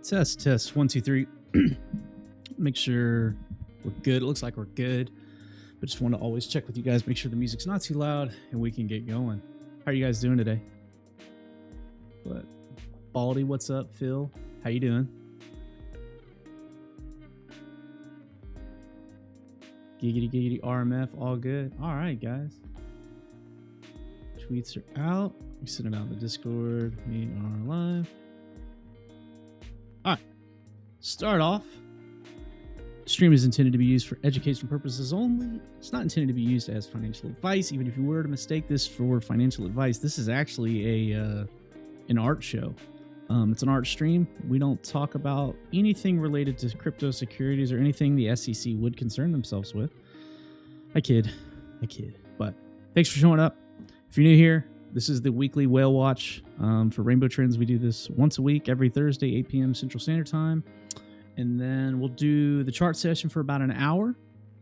Test 1 2 3. Make sure we're good. It looks like we're good, but just want to always check with you guys, make sure the music's not too loud and we can get going. How are you guys doing today? What Baldy, what's up? Phil, how you doing? Giggity RMF, all good. All right, guys, tweets are out. We send it out in the Discord. We are live. All right, start off. Stream is intended to be used for educational purposes only. It's not intended to be used as financial advice. Even if you were to mistake this for financial advice, this is actually an art show. It's an art stream. We don't talk about anything related to crypto securities or anything the SEC would concern themselves with. I kid. But thanks for showing up. If you're new here, this is the weekly whale watch for Rainbow Trends. We do this once a week, every Thursday, 8 p.m. Central Standard Time. And then we'll do the chart session for about an hour.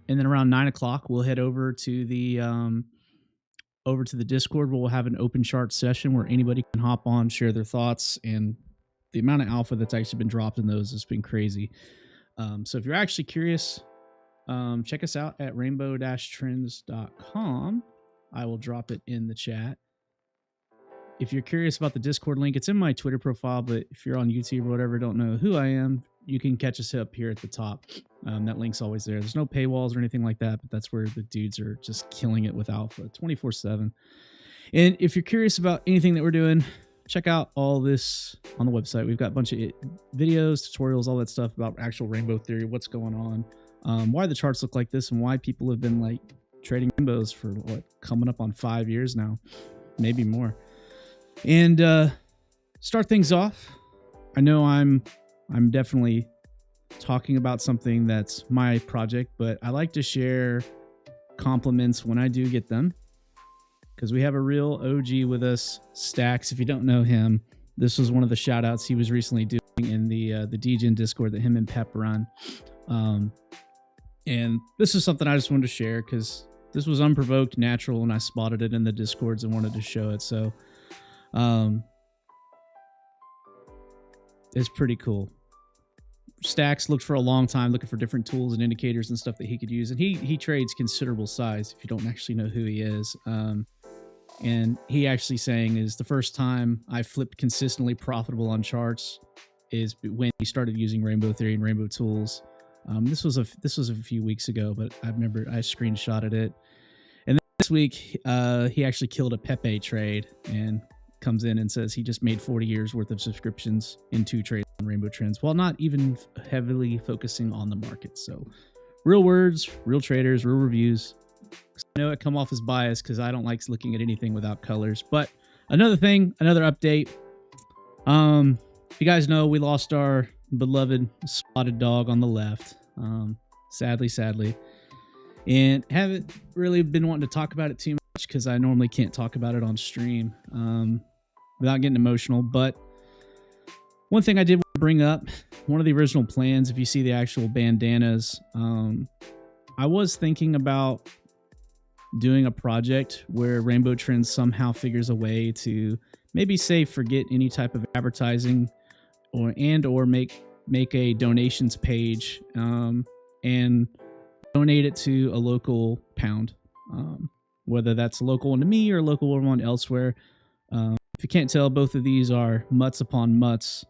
And then around 9 o'clock, we'll head over to the Discord where we'll have an open chart session where anybody can hop on, share their thoughts. And the amount of alpha that's actually been dropped in those has been crazy. So if you're actually curious, check us out at rainbow-trends.com. I will drop it in the chat. If you're curious about the Discord link, it's in my Twitter profile, but if you're on YouTube or whatever, don't know who I am, you can catch us up here at the top. That link's always there. There's no paywalls or anything like that, but that's where the dudes are just killing it with alpha 24/7. And if you're curious about anything that we're doing, check out all this on the website. We've got a bunch of videos, tutorials, all that stuff about actual rainbow theory, what's going on, why the charts look like this, and why people have been like trading rainbows for what, coming up on 5 years now, maybe more. And start things off. I know I'm definitely talking about something that's my project, but I like to share compliments when I do get them, because we have a real OG with us, Stacks. If you don't know him, this was one of the shout outs he was recently doing in the DGen Discord that him and Pep run. And this is something I just wanted to share because this was unprovoked, natural, and I spotted it in the Discords and wanted to show it. So it's pretty cool. Stacks looked for a long time looking for different tools and indicators and stuff that he could use, and he trades considerable size if you don't actually know who he is. And he actually saying is the first time I flipped consistently profitable on charts is when he started using rainbow theory and rainbow tools. This was a few weeks ago, but I remember I screenshotted it. And then this week he actually killed a Pepe trade and comes in and says he just made 40 years worth of subscriptions in 2 trades on Rainbow Trends while not even heavily focusing on the market. So real words, real traders, real reviews. I know I come off as biased because I don't like looking at anything without colors. But another thing, another update. You guys know we lost our beloved spotted dog on the left. Sadly. And haven't really been wanting to talk about it too much because I normally can't talk about it on stream without getting emotional. But one thing I did want to bring up, one of the original plans, if you see the actual bandanas, I was thinking about doing a project where Rainbow Trends somehow figures a way to maybe say forget any type of advertising or make a donations page and donate it to a local pound, whether that's a local one to me or a local one elsewhere. If you can't tell, both of these are mutts upon mutts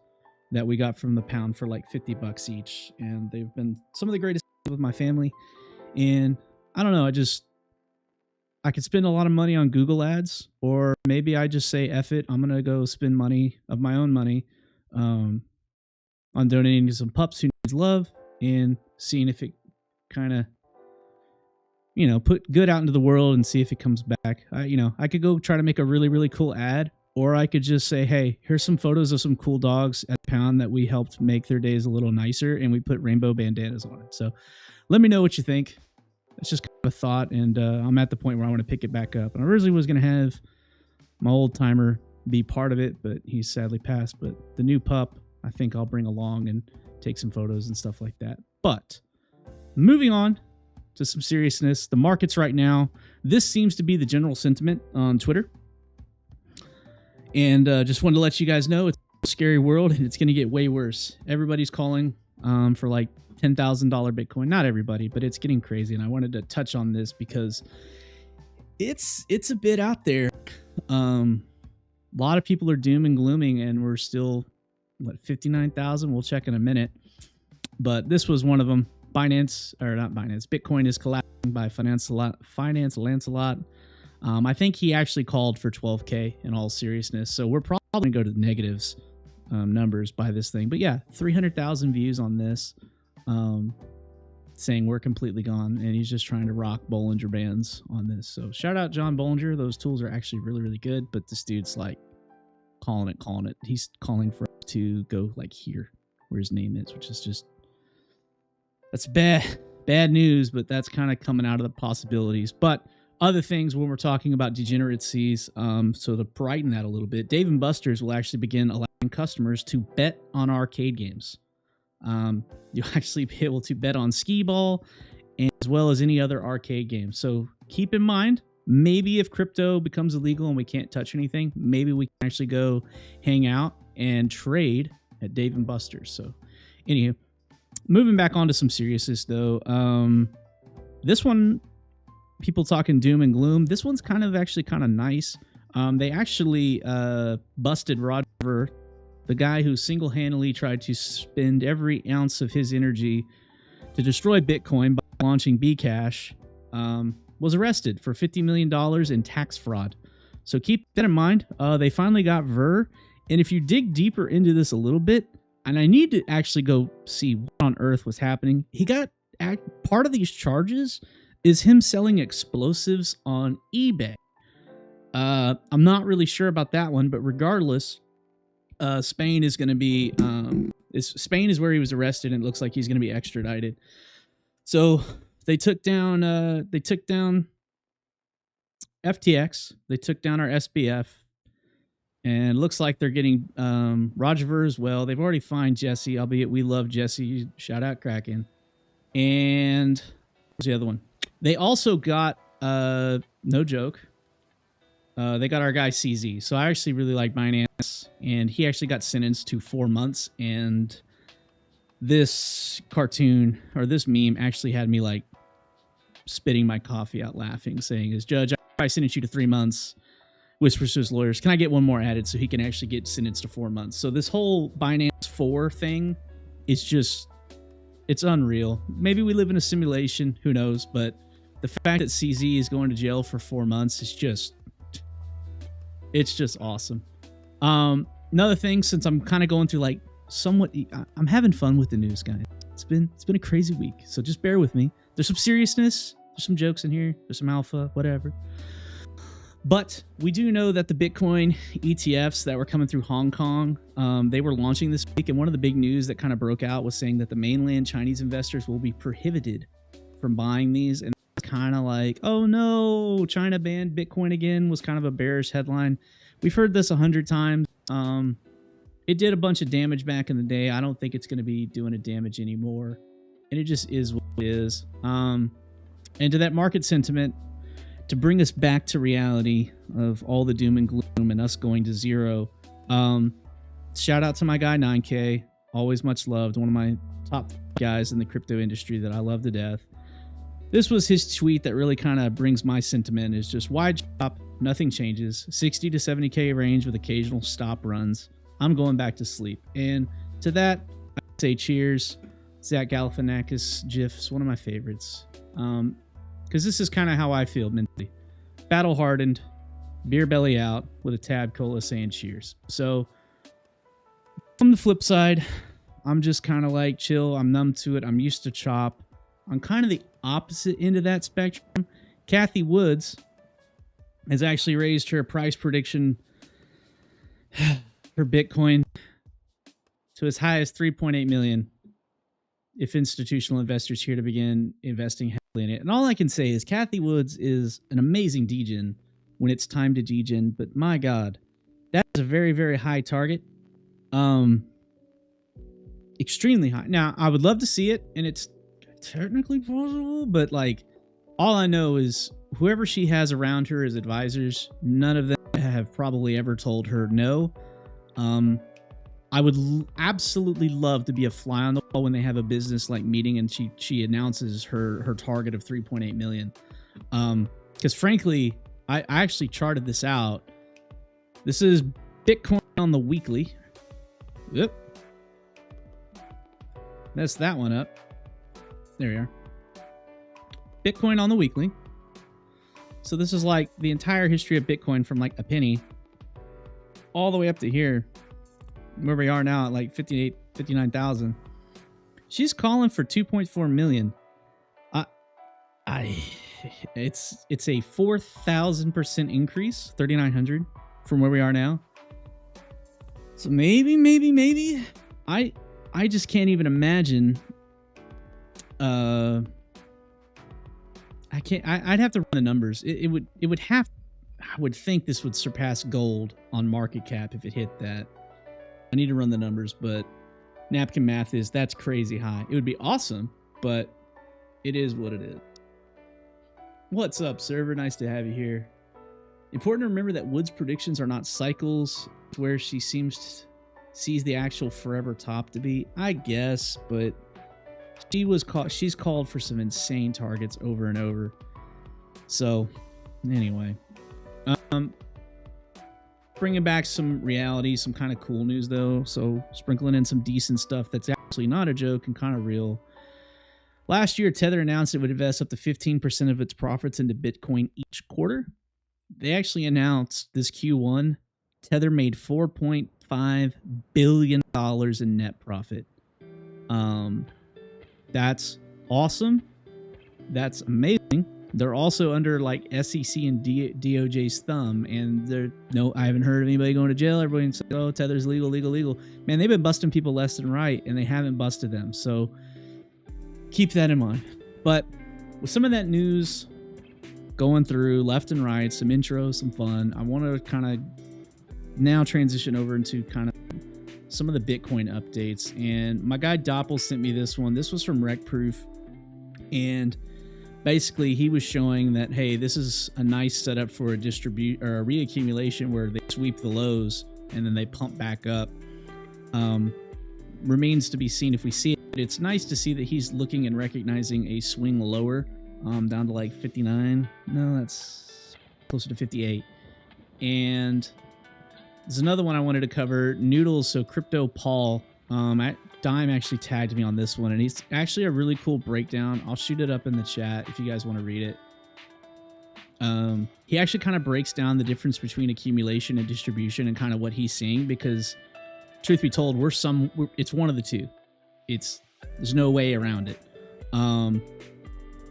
that we got from the pound for like $50 each, and they've been some of the greatest with my family. And I don't know, I could spend a lot of money on Google ads, or maybe I just say F it, I'm gonna go spend money of my own money on donating to some pups who needs love and seeing if it kind of, put good out into the world and see if it comes back. I could go try to make a really, really cool ad, or I could just say, hey, here's some photos of some cool dogs at Pound that we helped make their days a little nicer, and we put rainbow bandanas on it. So let me know what you think. It's just kind of a thought, and I'm at the point where I want to pick it back up. And I originally was going to have my old timer be part of it, but he's sadly passed. But the new pup, I think I'll bring along and take some photos and stuff like that. But moving on to some seriousness, the markets right now, this seems to be the general sentiment on Twitter. And just wanted to let you guys know, scary world, and it's going to get way worse. Everybody's calling for like $10,000 Bitcoin. Not everybody, but it's getting crazy. And I wanted to touch on this because it's a bit out there. A lot of people are doom and glooming, and we're still, 59,000? We'll check in a minute. But this was one of them. Bitcoin is collapsing by Finance Lancelot. I think he actually called for 12K in all seriousness. So we're probably going to go to the negatives numbers by this thing. But yeah, 300,000 views on this, saying we're completely gone. And he's just trying to rock Bollinger Bands on this. So shout out John Bollinger. Those tools are actually really, really good. But this dude's like calling it. He's calling for us to go like here where his name is, which is just, that's bad news, but that's kind of coming out of the possibilities. But other things when we're talking about degeneracies, so to brighten that a little bit, Dave & Buster's will actually begin allowing customers to bet on arcade games. You'll actually be able to bet on skee ball as well as any other arcade game. So keep in mind, maybe if crypto becomes illegal and we can't touch anything, maybe we can actually go hang out and trade at Dave & Buster's. So anywho, moving back onto some seriousness though, this one, people talking doom and gloom. This one's kind of nice. They actually busted Roger, the guy who single-handedly tried to spend every ounce of his energy to destroy Bitcoin by launching Bcash, was arrested for $50 million in tax fraud. So keep that in mind. They finally got Ver. And if you dig deeper into this a little bit, and I need to actually go see what on earth was happening, he got part of these charges is him selling explosives on eBay. I'm not really sure about that one, but regardless, Spain is going to be Spain is where he was arrested, and it looks like he's going to be extradited. So they took down FTX, they took down our SBF, and it looks like they're getting Roger Ver as well. They've already fined Jesse, albeit we love Jesse. Shout out Kraken. And what's the other one? They also got, no joke, they got our guy CZ. So I actually really like Binance, and he actually got sentenced to 4 months. And this cartoon, or this meme, actually had me like spitting my coffee out laughing, saying, "As judge, I sentenced you to 3 months. Whispers to his lawyers, can I get one more added so he can actually get sentenced to 4 months?" So this whole Binance 4 thing is just, it's unreal. Maybe we live in a simulation, who knows? But the fact that CZ is going to jail for 4 months is just, it's just awesome. Another thing, since I'm kind of going through like somewhat, I'm having fun with the news, guys. It's been a crazy week, so just bear with me. There's some seriousness, there's some jokes in here, there's some alpha, whatever. But we do know that the Bitcoin ETFs that were coming through Hong Kong, they were launching this week. And one of the big news that kind of broke out was saying that the mainland Chinese investors will be prohibited from buying these. And it's kind of like, oh no, China banned Bitcoin again, was kind of a bearish headline. We've heard this 100 times. It did a bunch of damage back in the day. I don't think it's going to be doing a damage anymore. And it just is what it is. And to that market sentiment, to bring us back to reality of all the doom and gloom and us going to zero, shout out to my guy 9K, always much loved, one of my top guys in the crypto industry that I love to death. This was his tweet that really kind of brings my sentiment, is just wide chop, nothing changes, 60 to 70K range with occasional stop runs. I'm going back to sleep. And to that, I say cheers. Zach Galifianakis GIF is one of my favorites. Because this is kind of how I feel mentally. Battle hardened, beer belly out, with a tab cola saying cheers. So, from the flip side, I'm just kind of like chill. I'm numb to it. I'm used to chop. I'm kind of the opposite end of that spectrum. Kathy Woods has actually raised her price prediction for Bitcoin to as high as 3.8 million if institutional investors here to begin investing heavily in it. And all I can say is Kathy Woods is an amazing degen when it's time to degen, but my God, that is a very, very high target. Extremely high. Now, I would love to see it, and it's technically possible, but like, all I know is whoever she has around her as advisors, none of them have probably ever told her no. I would absolutely love to be a fly on the wall when they have a business like meeting and she announces her target of 3.8 million. Because frankly, I actually charted this out. This is Bitcoin on the weekly. Yep. That's that one up. There we are. Bitcoin on the weekly. So this is like the entire history of Bitcoin from like a penny all the way up to here, where we are now at like 59,000. She's calling for 2.4 million. It's a 4,000% increase, 3,900 from where we are now. So maybe I just can't even imagine. I'd have to run the numbers. It would have. I would think this would surpass gold on market cap if it hit that. I need to run the numbers, but napkin math is that's crazy high. It would be awesome, but it is what it is. What's up, server? Nice to have you here. Important to remember that Wood's predictions are not cycles, where she sees the actual forever top to be. I guess, but she's called for some insane targets over and over. So, anyway, bringing back some reality, some kind of cool news though. So, sprinkling in some decent stuff that's actually not a joke and kind of real. Last year, Tether announced it would invest up to 15% of its profits into Bitcoin each quarter. They actually announced this Q1, Tether made $4.5 billion in net profit. That's awesome. That's amazing. They're also under like SEC and DOJ's thumb, and I haven't heard of anybody going to jail. Everybody's like, oh, Tether's legal. Man, they've been busting people left and right, and they haven't busted them. So keep that in mind. But with some of that news going through left and right, some intros, some fun, I want to kind of now transition over into kind of some of the Bitcoin updates. And my guy Doppel sent me this one. This was from RecProof. And basically he was showing that, hey, this is a nice setup for a reaccumulation where they sweep the lows and then they pump back up. Remains to be seen if we see it. It's nice to see that he's looking and recognizing a swing lower, down to like 59. No, that's closer to 58. And there's another one I wanted to cover, Noodles. So Crypto Paul, Dime actually tagged me on this one, and it's actually a really cool breakdown. I'll shoot it up in the chat if you guys want to read it. He actually kind of breaks down the difference between accumulation and distribution and kind of what he's seeing, because truth be told, it's one of the two. There's no way around it.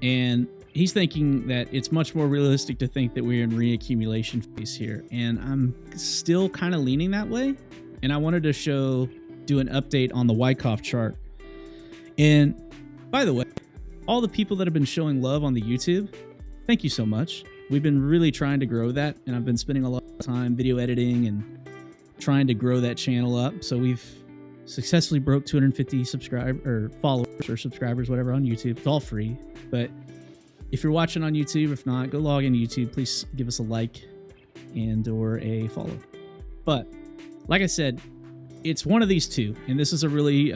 And he's thinking that it's much more realistic to think that we're in reaccumulation phase here. And I'm still kind of leaning that way. And I wanted to do an update on the Wyckoff chart. And by the way, all the people that have been showing love on the YouTube, thank you so much. We've been really trying to grow that. And I've been spending a lot of time video editing and trying to grow that channel up. So we've successfully broke 250 followers or subscribers, whatever, on YouTube. It's all free. But if you're watching on YouTube, if not, go log into YouTube. Please give us a like and or a follow. But like I said, it's one of these two. And this is a really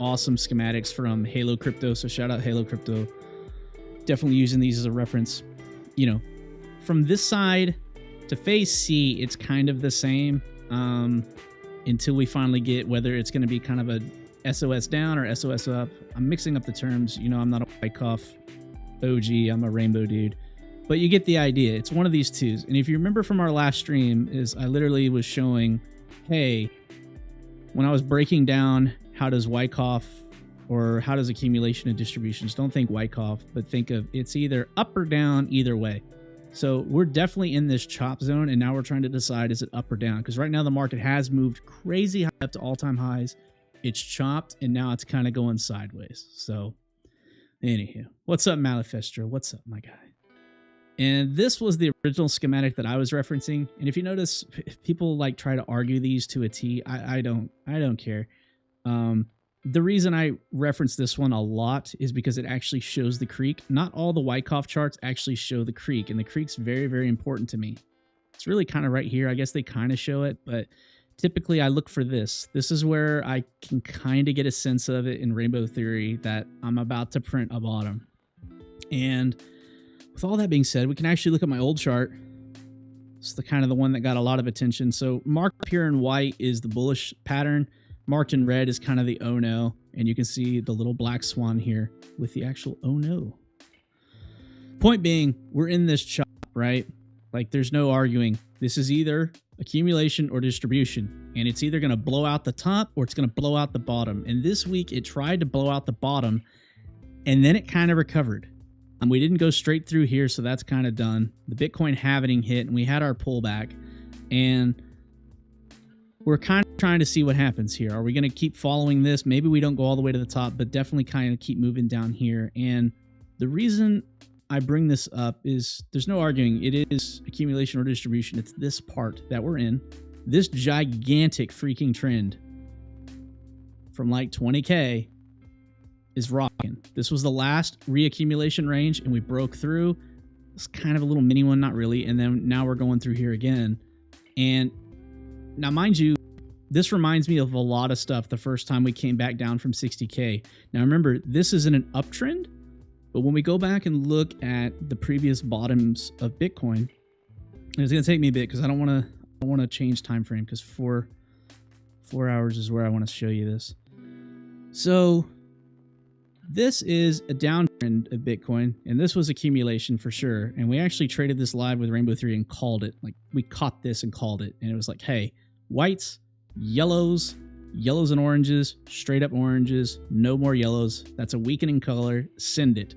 awesome schematics from Halo Crypto. So shout out Halo Crypto. Definitely using these as a reference. You know, from this side to phase C, it's kind of the same until we finally get whether it's going to be kind of a SOS down or SOS up. I'm mixing up the terms. You know, I'm not a Wyckoff OG. I'm a rainbow dude. But you get the idea. It's one of these twos. And if you remember from our last stream, is I literally was showing, hey, when I was breaking down how does Wyckoff or how does accumulation and distributions, don't think Wyckoff, but think of it's either up or down either way. So we're definitely in this chop zone, and now we're trying to decide, is it up or down? Because right now the market has moved crazy high up to all-time highs. It's chopped, and now it's kind of going sideways. So anywho, what's up, Malifestro? What's up, my guy? And this was the original schematic that I was referencing. And if you notice, people like try to argue these to a T. I don't care. The reason I reference this one a lot is because it actually shows the creek. Not all the Wyckoff charts actually show the creek, and the creek's very, very important to me. It's really kind of right here. I guess they kind of show it, but typically I look for this. This is where I can kind of get a sense of it in Rainbow Theory that I'm about to print a bottom. And with all that being said, we can actually look at my old chart. It's the kind of the one that got a lot of attention. So marked up here in white is the bullish pattern. Marked in red is kind of the oh no. And you can see the little black swan here with the actual oh no. Point being, we're in this chop, right? Like there's no arguing. This is either accumulation or distribution. And it's either going to blow out the top or it's going to blow out the bottom. And this week it tried to blow out the bottom and then it kind of recovered. We didn't go straight through here, so that's kind of done. The Bitcoin halving hit and we had our pullback. And we're kind of trying to see what happens here. Are we going to keep following this? Maybe we don't go all the way to the top, but definitely kind of keep moving down here. And the reason I bring this up is there's no arguing. It is accumulation or distribution. It's this part that we're in. This gigantic freaking trend from like 20K is rocking. This was the last reaccumulation range and we broke through. It's kind of a little mini one, not really. And then now we're going through here again. And now, mind you, this reminds me of a lot of stuff the first time we came back down from 60K. Now, remember, this isn't an uptrend, but when we go back and look at the previous bottoms of Bitcoin, and it's going to take me a bit because I don't want to change time frame because 4 hours is where I want to show you this. So this is a downtrend of Bitcoin, and this was accumulation for sure. And we actually traded this live with Rainbow Theory and called it. Like we caught this and called it, and it was like, hey, whites, yellows and oranges, straight up oranges, no more yellows. That's a weakening color. Send it.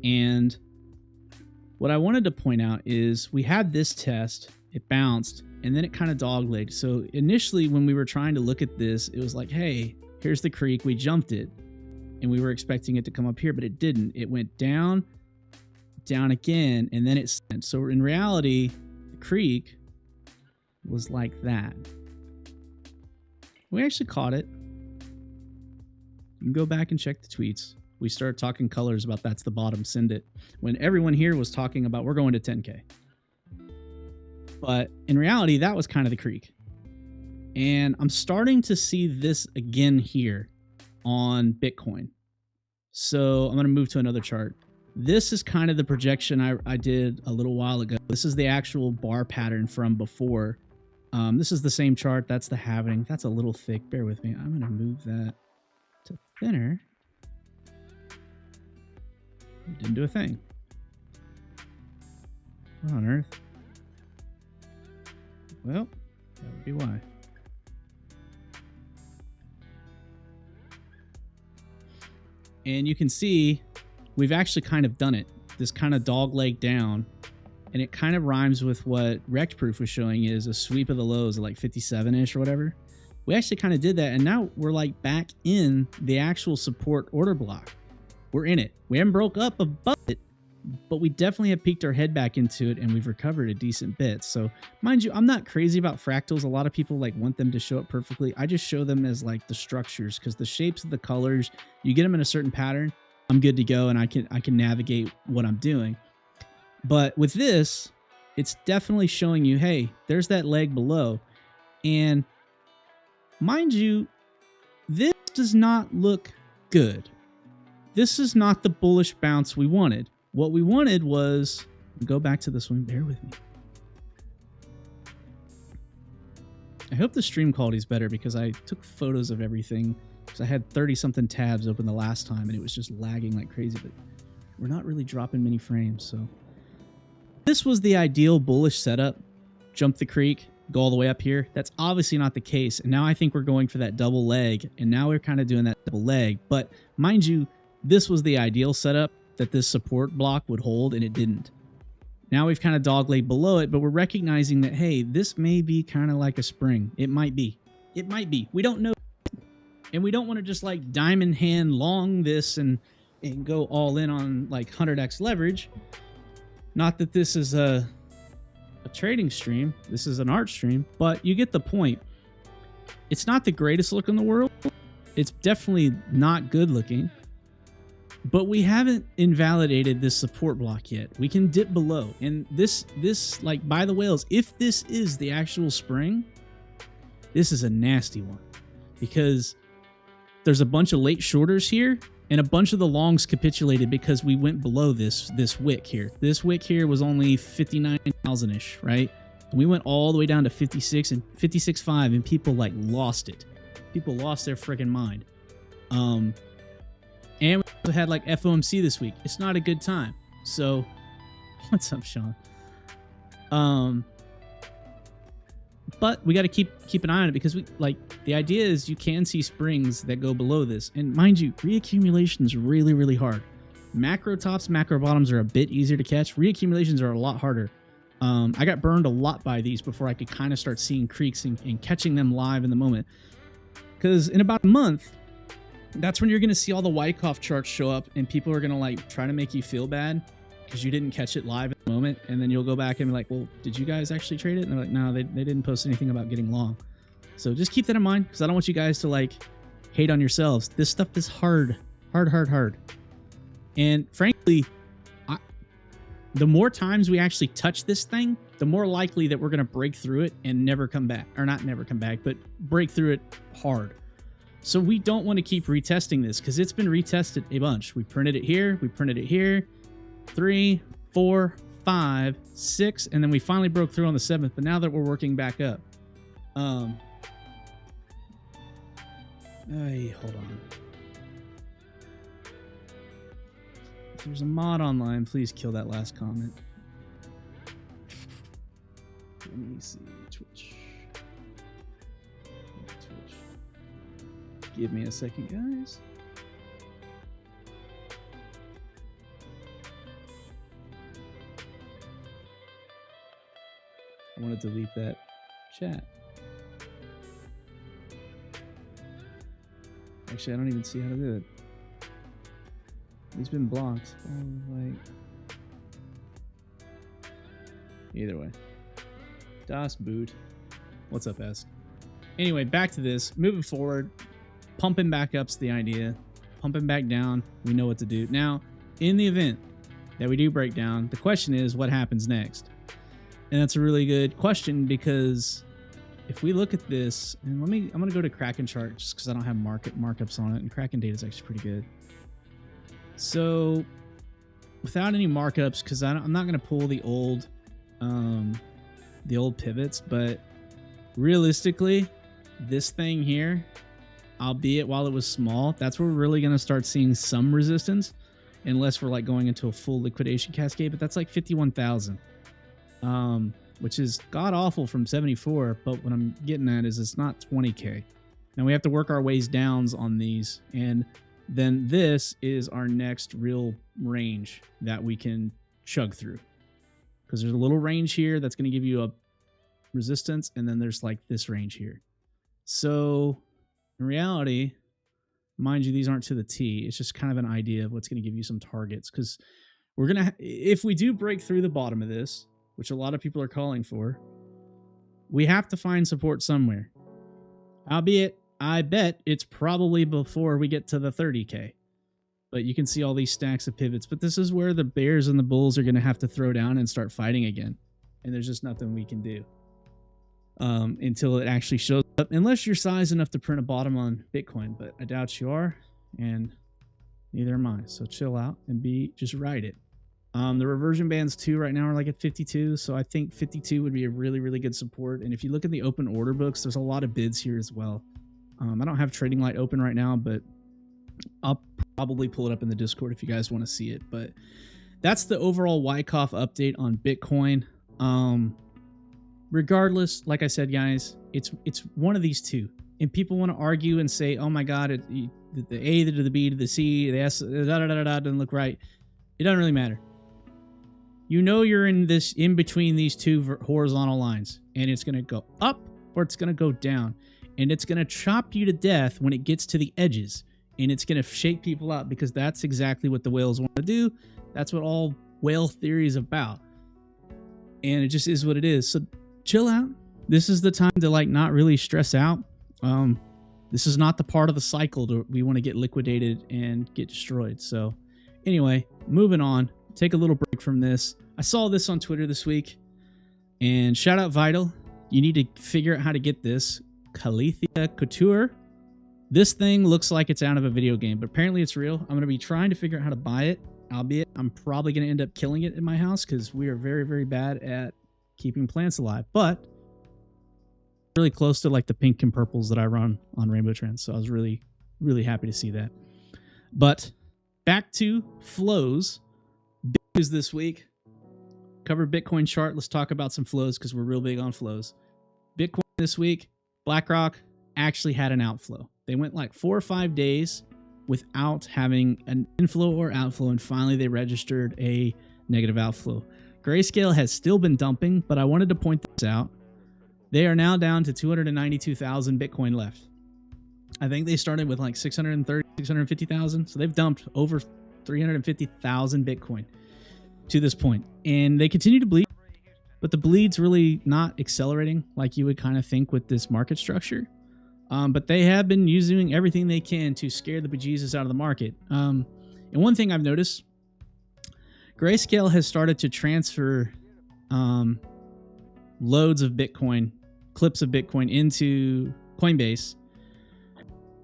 And what I wanted to point out is we had this test, it bounced, and then it kind of doglegged. So initially when we were trying to look at this, it was like, hey, here's the creek. We jumped it. And we were expecting it to come up here, but it didn't. It went down, down again, and then it sent. So in reality, the creek was like that. We actually caught it. You can go back and check the tweets. We started talking colors about that's the bottom, send it. When everyone here was talking about we're going to 10K. But in reality, that was kind of the creek. And I'm starting to see this again here on Bitcoin. So I'm going to move to another chart. This is kind of the projection I did a little while ago. This is the actual bar pattern from before. This is the same chart. That's the halving. That's a little thick. Bear with me. I'm going to move that to thinner. Didn't do a thing. What on earth? Well, that would be why. And you can see we've actually kind of done it. This kind of dog leg down. And it kind of rhymes with what Rect Proof was showing is a sweep of the lows at like 57-ish or whatever. We actually kind of did that. And now we're like back in the actual support order block. We're in it. We haven't broke up above it, but we definitely have peeked our head back into it and we've recovered a decent bit. So mind you, I'm not crazy about fractals. A lot of people like want them to show up perfectly. I just show them as like the structures because the shapes of the colors, you get them in a certain pattern, I'm good to go and I can navigate what I'm doing. But with this, it's definitely showing you, hey, there's that leg below. And mind you, this does not look good. This is not the bullish bounce we wanted. What we wanted was, go back to this one, bear with me. I hope the stream quality is better because I took photos of everything because I had 30-something tabs open the last time and it was just lagging like crazy, but we're not really dropping many frames, so. This was the ideal bullish setup. Jump the creek, go all the way up here. That's obviously not the case, and now I think we're going for that double leg, and now we're kind of doing that double leg, but mind you, this was the ideal setup that this support block would hold, and it didn't. Now we've kind of doglegged below it, but we're recognizing that, hey, this may be kind of like a spring. It might be. It might be. We don't know. And we don't want to just like diamond hand long this and go all in on like 100x leverage. Not that this is a trading stream. This is an art stream, but you get the point. It's not the greatest look in the world. It's definitely not good looking. But we haven't invalidated this support block yet. We can dip below. And this like by the whales, if this is the actual spring, This is a nasty one because there's a bunch of late shorters here, and a bunch of the longs capitulated because we went below this wick here. This wick here was only 59,000-ish, right? And we went all the way down to 56 and 56.5, and people like lost it. People lost their freaking mind. And we also had like FOMC this week. It's not a good time. So, what's up, Sean? But we got to keep an eye on it because the idea is you can see springs that go below this. And mind you, reaccumulation is really, really hard. Macro tops, macro bottoms are a bit easier to catch. Reaccumulations are a lot harder. I got burned a lot by these before I could kind of start seeing creeks and catching them live in the moment. Because in about a month, that's when you're going to see all the Wyckoff charts show up and people are going to like try to make you feel bad because you didn't catch it live in the moment. And then you'll go back and be like, well, did you guys actually trade it? And they're like, no, they didn't post anything about getting long. So just keep that in mind because I don't want you guys to like hate on yourselves. This stuff is hard. And frankly, the more times we actually touch this thing, the more likely that we're going to break through it and never come back. Or not never come back, but break through it hard. So we don't want to keep retesting this because it's been retested a bunch. We printed it here. We printed it here. 3, 4, 5, 6. And then we finally broke through on the 7th. But now that we're working back up. Hold on. If there's a mod online, please kill that last comment. Let me see. Twitch. Give me a second, guys. I want to delete that chat. Actually, I don't even see how to do it. He's been blocked. Either way. Das Boot. What's up, S? Anyway, back to this. Moving forward. Pumping back up's the idea. Pumping back down. We know what to do. Now, in the event that we do break down, the question is what happens next? And that's a really good question because if we look at this, and I'm going to go to Kraken chart just because I don't have markups on it, and Kraken data is actually pretty good. So without any markups, because I'm not going to pull the old pivots, but realistically, this thing here, albeit while it was small, that's where we're really going to start seeing some resistance, unless we're like going into a full liquidation cascade. But that's like 51,000, which is god awful from 74. But what I'm getting at is it's not 20K. Now we have to work our ways downs on these, and then this is our next real range that we can chug through. Because there's a little range here that's going to give you a resistance, and then there's like this range here. So in reality, mind you, these aren't to the T. It's just kind of an idea of what's going to give you some targets. Because we're going to, if we do break through the bottom of this, which a lot of people are calling for, we have to find support somewhere. Albeit, I bet it's probably before we get to the 30K. But you can see all these stacks of pivots. But this is where the bears and the bulls are going to have to throw down and start fighting again. And there's just nothing we can do until it actually shows up. Unless you're size enough to print a bottom on Bitcoin. But I doubt you are. And neither am I. So chill out and just ride it. The reversion bands too right now are like at 52. So I think 52 would be a really, really good support. And if you look at the open order books, there's a lot of bids here as well. I don't have Trading Light open right now, but I'll probably pull it up in the Discord if you guys want to see it. But that's the overall Wyckoff update on Bitcoin. Regardless, like I said, guys, it's one of these two. And people want to argue and say, oh my God, the A to the B to the C, the S, doesn't look right. It doesn't really matter. You know you're in between these two horizontal lines, and it's going to go up or it's going to go down. And it's going to chop you to death when it gets to the edges. And it's going to shake people out because that's exactly what the whales want to do. That's what all whale theory is about. And it just is what it is. So chill out. This is the time to like not really stress out. This is not the part of the cycle we want to get liquidated and get destroyed. So anyway, moving on. Take a little break from this. I saw this on Twitter this week. And shout out Vital. You need to figure out how to get this. Calithia Couture. This thing looks like it's out of a video game, but apparently it's real. I'm going to be trying to figure out how to buy it, albeit I'm probably going to end up killing it in my house because we are very, very bad at keeping plants alive. But really close to like the pink and purples that I run on Rainbow Trends. So I was really, really happy to see that. But back to flows. Big news this week. Covered Bitcoin chart. Let's talk about some flows because we're real big on flows. Bitcoin this week, BlackRock actually had an outflow. They went like 4 or 5 days without having an inflow or outflow, and finally they registered a negative outflow. Grayscale has still been dumping, but I wanted to point this out. They are now down to 292,000 Bitcoin left. I think they started with like 630, 650,000. So they've dumped over 350,000 Bitcoin to this point. And they continue to bleed, but the bleed's really not accelerating like you would kind of think with this market structure. But they have been using everything they can to scare the bejesus out of the market. And one thing I've noticed, Grayscale has started to transfer loads of Bitcoin, clips of Bitcoin into Coinbase.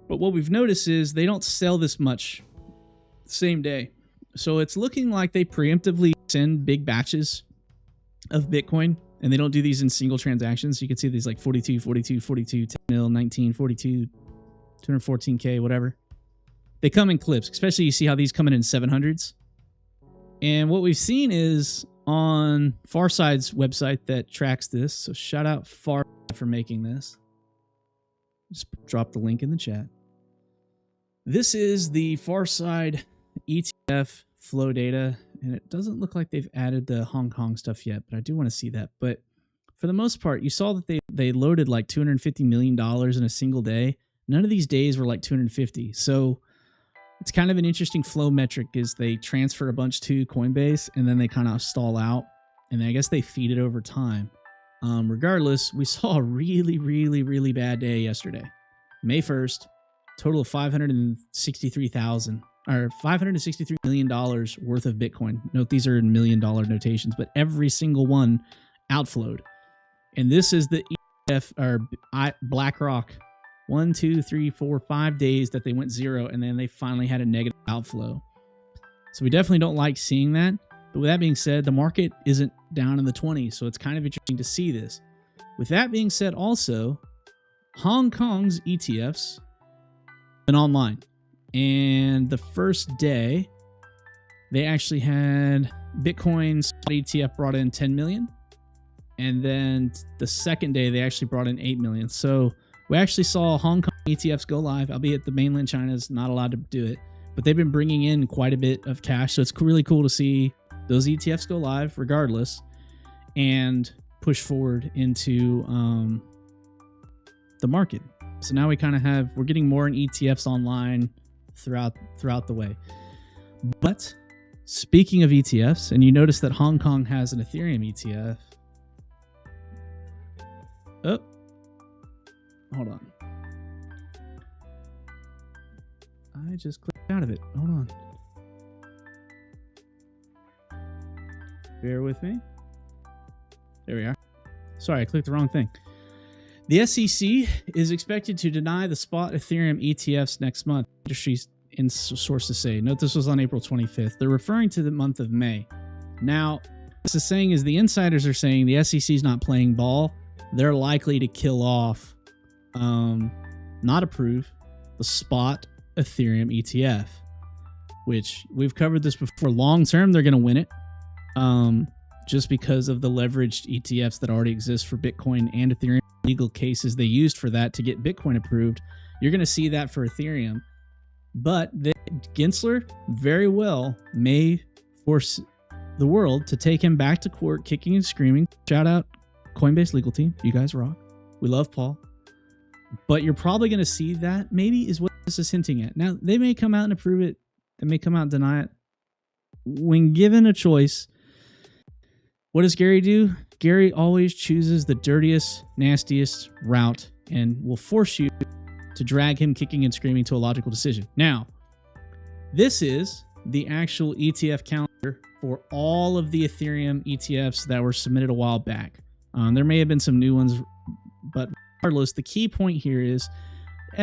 But what we've noticed is they don't sell this much same day. So it's looking like they preemptively send big batches of Bitcoin, and they don't do these in single transactions. You can see these like 42, 42, 42, 10 mil, 19, 42, 214K, whatever. They come in clips, especially you see how these come in 700s. And what we've seen is on Farside's website that tracks this. So shout out Farside for making this. Just drop the link in the chat. This is the Farside ETF flow data, and it doesn't look like they've added the Hong Kong stuff yet, but I do want to see that. But for the most part, you saw that they loaded like $250 million in a single day. None of these days were like 250. So it's kind of an interesting flow metric is they transfer a bunch to Coinbase and then they kind of stall out, and I guess they feed it over time. Regardless, we saw a really, really, really bad day yesterday. May 1st, total of 563,000 or $563 million worth of Bitcoin. Note these are in $1 million notations, but every single one outflowed. And this is the ETF or BlackRock 1, 2, 3, 4, 5 days that they went zero, and then they finally had a negative outflow. So we definitely don't like seeing that. But with that being said, the market isn't down in the 20s, so it's kind of interesting to see this. With that being said, also, Hong Kong's ETFs been online. And the first day, they actually had Bitcoin's ETF brought in 10 million. And then the second day, they actually brought in 8 million. So we actually saw Hong Kong ETFs go live, albeit the mainland China is not allowed to do it. But they've been bringing in quite a bit of cash. So it's really cool to see those ETFs go live regardless and push forward into the market. So now we kind of we're getting more in ETFs online throughout the way. But speaking of ETFs, and you notice that Hong Kong has an Ethereum ETF. Oh, hold on. I just clicked out of it. Hold on. Bear with me. There we are. Sorry, I clicked the wrong thing. The SEC is expected to deny the spot Ethereum ETFs next month, industry sources say. Note this was on April 25th. They're referring to the month of May. Now, this is saying is the insiders are saying the SEC is not playing ball. They're likely to kill off, not approve, the spot Ethereum ETF, which we've covered this before. Long term, they're going to win it. Just because of the leveraged ETFs that already exist for Bitcoin and Ethereum, legal cases they used for that to get Bitcoin approved. You're going to see that for Ethereum. But Gensler very well may force the world to take him back to court, kicking and screaming. Shout out Coinbase legal team. You guys rock. We love Paul. But you're probably going to see that maybe is what this is hinting at. Now, they may come out and approve it. They may come out and deny it. When given a choice, what does Gary do? Gary always chooses the dirtiest, nastiest route and will force you to drag him kicking and screaming to a logical decision. Now, this is the actual ETF calendar for all of the Ethereum ETFs that were submitted a while back. There may have been some new ones, but regardless, the key point here is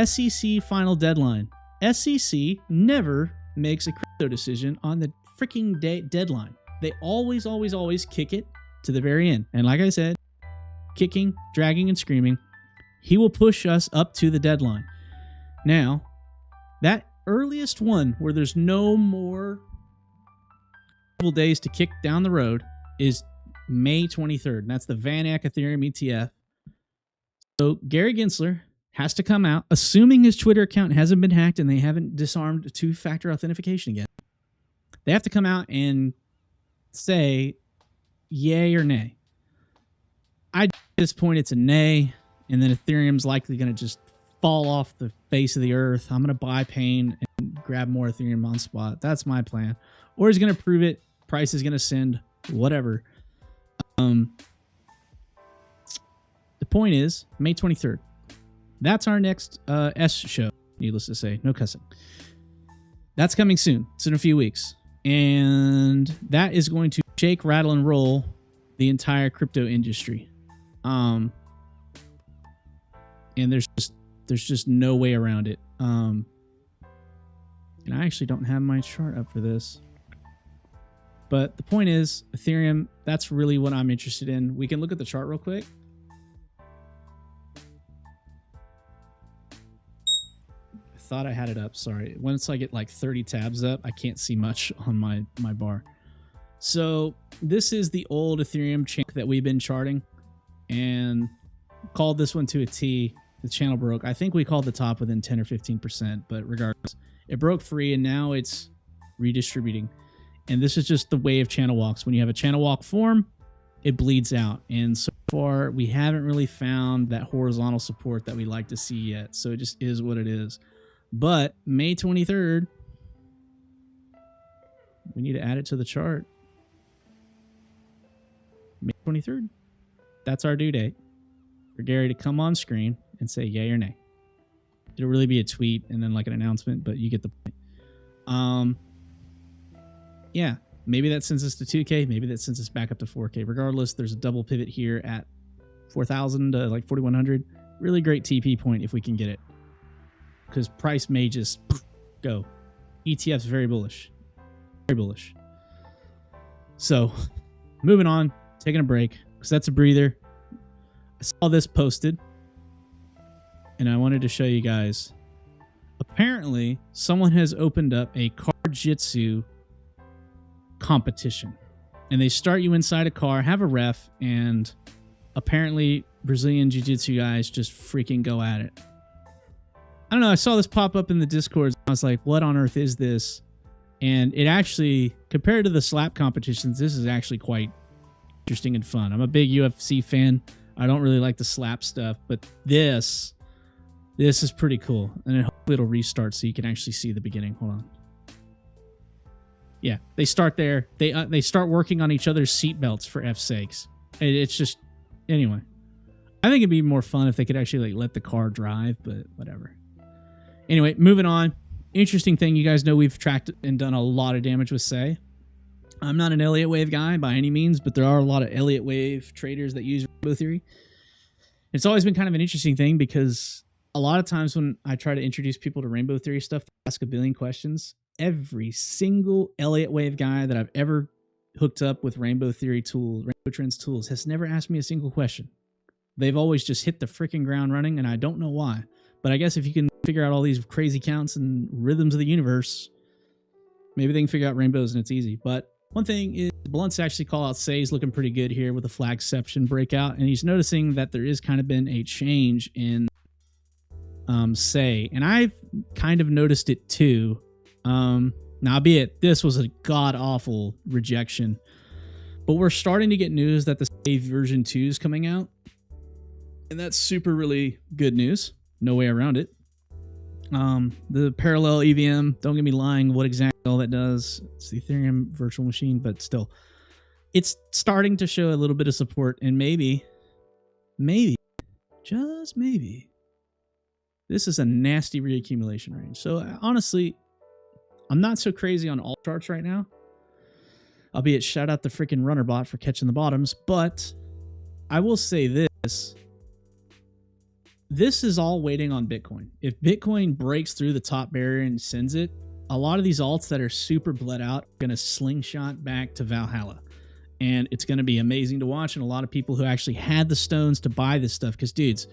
SEC final deadline. SEC never makes a crypto decision on the freaking deadline. They always, always, always kick it to the very end. And like I said, kicking, dragging, and screaming, he will push us up to the deadline. Now, that earliest one where there's no more days to kick down the road is May 23rd. And that's the Van Eck Ethereum ETF. So Gary Gensler has to come out, assuming his Twitter account hasn't been hacked and they haven't disarmed two-factor authentication again. They have to come out and say yay or nay. At this point, it's a nay, and then Ethereum's likely going to just fall off the face of the earth. I'm going to buy pain and grab more Ethereum on spot. That's my plan. Or he's going to prove it. Price is going to send whatever. The point is, May 23rd. That's our next S show, needless to say. No cussing. That's coming soon. It's in a few weeks. And that is going to shake, rattle, and roll the entire crypto industry. And there's just no way around it. And I actually don't have my chart up for this. But the point is, Ethereum, that's really what I'm interested in. We can look at the chart real quick. I thought I had it up, sorry. Once I get like 30 tabs up, I can't see much on my bar. So this is the old Ethereum channel that we've been charting and called this one to a T. The channel broke. I think we called the top within 10 or 15%, but regardless, it broke free and now it's redistributing. And this is just the way of channel walks. When you have a channel walk form, it bleeds out. And so far, we haven't really found that horizontal support that we like to see yet. So it just is what it is. But May 23rd, we need to add it to the chart. May 23rd. That's our due date for Gary to come on screen and say yay or nay. It'll really be a tweet and then like an announcement, but you get the point. Yeah, maybe that sends us to 2K. Maybe that sends us back up to 4K. Regardless, there's a double pivot here at 4,000 to like 4,100. Really great TP point if we can get it. Because price may just go. ETF's very bullish. Very bullish. So, moving on. Taking a break. Because that's a breather. I saw this posted. And I wanted to show you guys. Apparently, someone has opened up a card jitsu competition. And they start you inside a car, have a ref, and apparently Brazilian Jiu-Jitsu guys just freaking go at it. I don't know, I saw this pop up in the Discord. I was like, what on earth is this? And it actually, compared to the slap competitions, this is actually quite interesting and fun. I'm a big UFC fan. I don't really like the slap stuff, but this is pretty cool. And hopefully it'll restart so you can actually see the beginning. Hold on. Yeah, they start there. They start working on each other's seatbelts for F's sakes. It's just, anyway. I think it'd be more fun if they could actually like let the car drive, but whatever. Anyway, moving on. Interesting thing, you guys know we've tracked and done a lot of damage with Say. I'm not an Elliott Wave guy by any means, but there are a lot of Elliott Wave traders that use Rainbow Theory. It's always been kind of an interesting thing because a lot of times when I try to introduce people to Rainbow Theory stuff, they ask a billion questions. Every single Elliott Wave guy that I've ever hooked up with Rainbow Theory tools, Rainbow Trends tools, has never asked me a single question. They've always just hit the freaking ground running, and I don't know why. But I guess if you can figure out all these crazy counts and rhythms of the universe, maybe they can figure out rainbows and it's easy. But one thing is, Blunt's actually call out Say's looking pretty good here with a flagception breakout, and he's noticing that there is kind of been a change in Say, and I've kind of noticed it too. Now, albeit this was a god-awful rejection, but we're starting to get news that the Say version 2 is coming out, and that's super really good news. No way around it. The parallel EVM, don't get me lying, what exactly all that does, it's the Ethereum virtual machine, but still, it's starting to show a little bit of support, and maybe, just maybe, this is a nasty reaccumulation range. So honestly, I'm not so crazy on all charts right now, albeit shout out the freaking Runnerbot for catching the bottoms, but I will say this. this is all waiting on Bitcoin. If Bitcoin breaks through the top barrier and sends it, a lot of these alts that are super bled out are going to slingshot back to Valhalla. And it's going to be amazing to watch. And a lot of people who actually had the stones to buy this stuff, because dudes,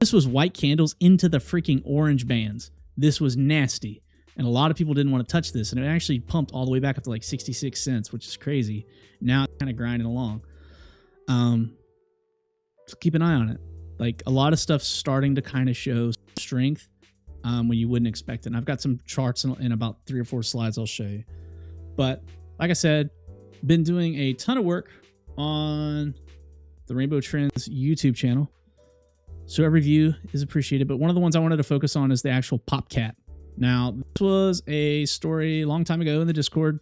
this was white candles into the freaking orange bands. This was nasty. And a lot of people didn't want to touch this. And it actually pumped all the way back up to like 66 cents, which is crazy. Now it's kind of grinding along. So keep an eye on it. Like, a lot of stuff's starting to kind of show strength when you wouldn't expect it. And I've got some charts in about 3 or 4 slides I'll show you. But like I said, been doing a ton of work on the Rainbow Trends YouTube channel. So every view is appreciated. But one of the ones I wanted to focus on is the actual Popcat. Now, this was a story a long time ago in the Discord.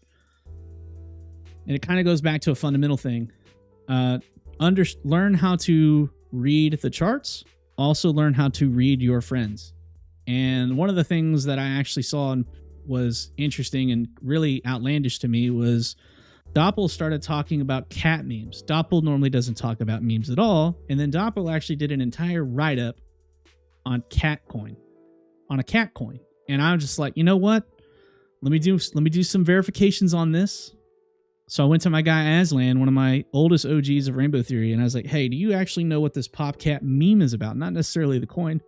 And it kind of goes back to a fundamental thing. Learn how to read the charts. Also learn how to read your friends. And one of the things that I actually saw and was interesting and really outlandish to me was Doppel started talking about cat memes. Doppel normally doesn't talk about memes at all. And then Doppel actually did an entire write-up on cat coin, on a cat coin. And I was just like, you know what? Let me do some verifications on this. So I went to my guy Aslan, one of my oldest OGs of Rainbow Theory, and I was like, hey, do you actually know what this Popcat meme is about? Not necessarily the coin.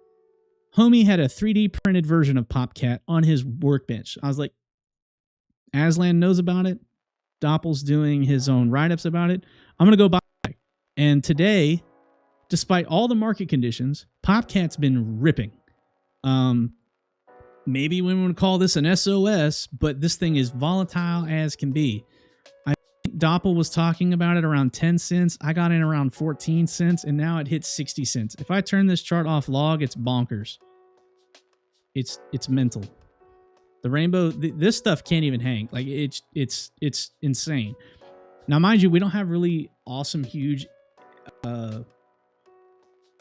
Homie had a 3D printed version of Popcat on his workbench. I was like, Aslan knows about it. Doppel's doing his own write-ups about it. I'm going to go buy it. And today, despite all the market conditions, Popcat's been ripping. Maybe we want to call this an SOS, but this thing is volatile as can be. I think Doppel was talking about it around 10 cents. I got in around 14 cents, and now it hits 60 cents. If I turn this chart off log, it's bonkers. It's mental. The rainbow, this stuff can't even hang. Like, it's insane. Now, mind you, we don't have really awesome, huge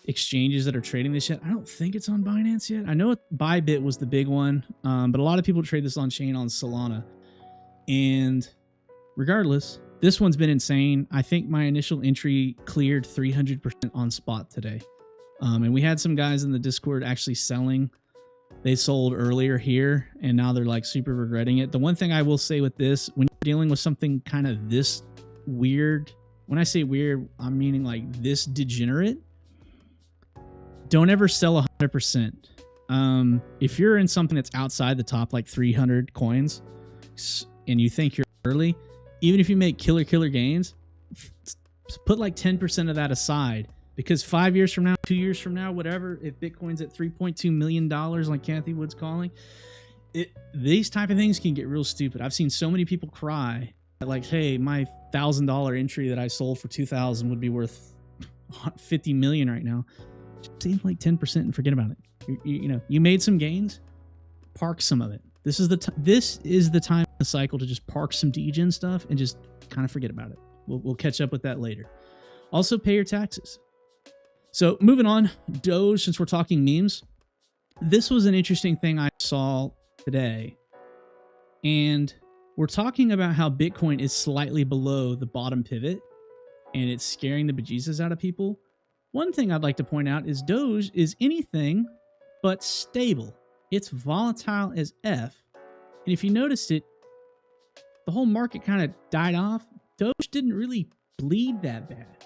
exchanges that are trading this yet. I don't think it's on Binance yet. I know Bybit was the big one, but a lot of people trade this on chain on Solana. And regardless, this one's been insane. I think my initial entry cleared 300% on spot today. And we had some guys in the Discord actually selling. They sold earlier here, and now they're like super regretting it. The one thing I will say with this, when you're dealing with something kind of this weird, when I say weird, I'm meaning like this degenerate, don't ever sell 100%. If you're in something that's outside the top like 300 coins and you think you're early, even if you make killer gains, put like 10% of that aside, because 5 years from now, 2 years from now, whatever, if Bitcoin's at $3.2 million like Kathy Wood's calling, these type of things can get real stupid. I've seen so many people cry that, like, hey, my $1,000 entry that I sold for $2,000 would be worth $50 million right now. Just save like 10% and forget about it. You know, you made some gains, park some of it. This is the time in the cycle to just park some degen stuff and just kind of forget about it. We'll catch up with that later. Also, pay your taxes. So moving on, Doge, since we're talking memes, this was an interesting thing I saw today. And we're talking about how Bitcoin is slightly below the bottom pivot and it's scaring the bejesus out of people. One thing I'd like to point out is Doge is anything but stable. It's volatile as F. And if you noticed it, the whole market kind of died off. Doge didn't really bleed that bad.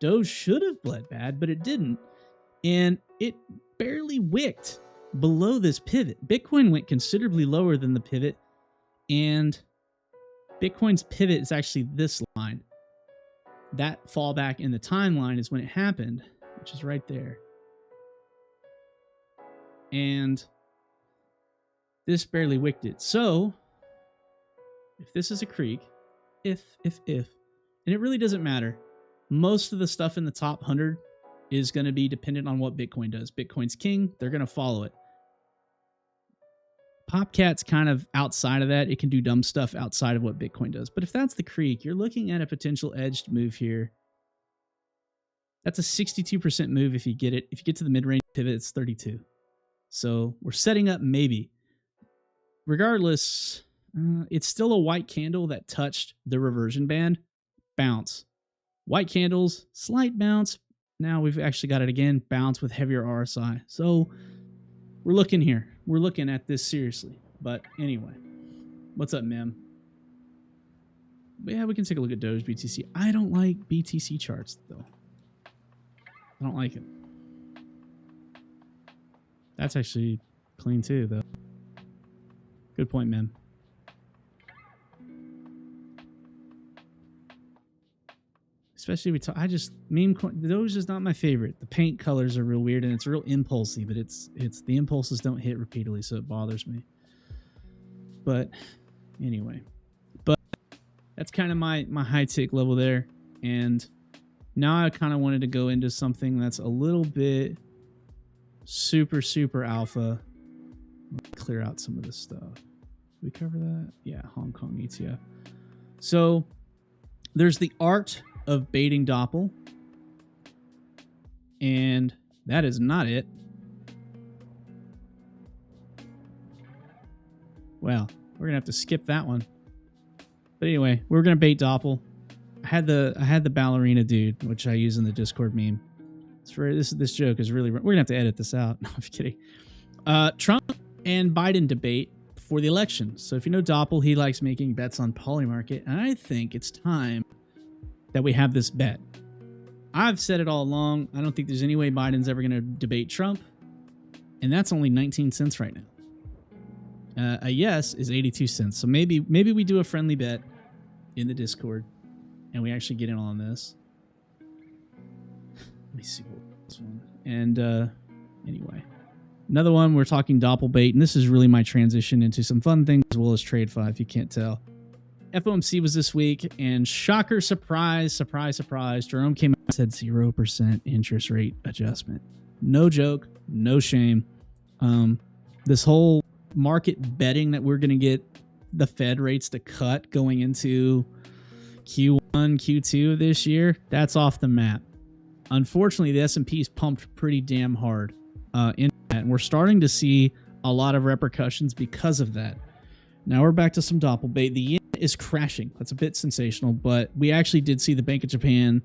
Doge should have bled bad, but it didn't. And it barely wicked below this pivot. Bitcoin went considerably lower than the pivot. And Bitcoin's pivot is actually this line. That fallback in the timeline is when it happened, which is right there. And this barely wicked it. So, if this is a creek, if, and it really doesn't matter. Most of the stuff in the top 100 is going to be dependent on what Bitcoin does. Bitcoin's king. They're going to follow it. Popcat's kind of outside of that. It can do dumb stuff outside of what Bitcoin does. But if that's the creek, you're looking at a potential edged move here. That's a 62% move if you get it. If you get to the mid-range pivot, it's 32. So we're setting up maybe. Regardless, it's still a white candle that touched the reversion band. Bounce. White candles, slight bounce, Now we've actually got it again, bounced with heavier RSI. So we're looking here. We're looking at this seriously. But anyway, what's up, Mem? But yeah, we can take a look at Doge BTC. I don't like BTC charts, though. I don't like it. That's actually clean, too, though. Good point, Mem. Especially we talk, meme coin. Doge is not my favorite. The paint colors are real weird and it's real impulsy, but it's the impulses don't hit repeatedly, so it bothers me. But anyway, that's kind of my high tick level there. And now I kind of wanted to go into something that's a little bit super alpha. Let's clear out some of this stuff. Did we cover that? Yeah, Hong Kong ETF. So there's the art of baiting Doppel, and that is not it. Well, we're gonna have to skip that one. But anyway, we're gonna bait Doppel. I had the ballerina dude, which I use in the Discord meme. It's very, this joke is really, we're gonna have to edit this out. No, I'm kidding. Trump and Biden debate before the election. So if you know Doppel, he likes making bets on Polymarket, and I think it's time that we have this bet. I've said it all along. I don't think there's any way Biden's ever going to debate Trump. And that's only 19 cents right now. A yes is 82 cents. So maybe we do a friendly bet in the Discord and we actually get in on this. Let me see this one. And anyway, another one, we're talking Doppel bait. And this is really my transition into some fun things as well as tradfi, if you can't tell. FOMC was this week, and shocker, surprise, Jerome came out and said 0% interest rate adjustment. No joke, no shame. This whole market betting that we're going to get the Fed rates to cut going into Q1, Q2 of this year, that's off the map. Unfortunately, the S&P's pumped pretty damn hard in that, and we're starting to see a lot of repercussions because of that. Now we're back to some Doppel bait. The yen is crashing. That's a bit sensational, but we actually did see the Bank of Japan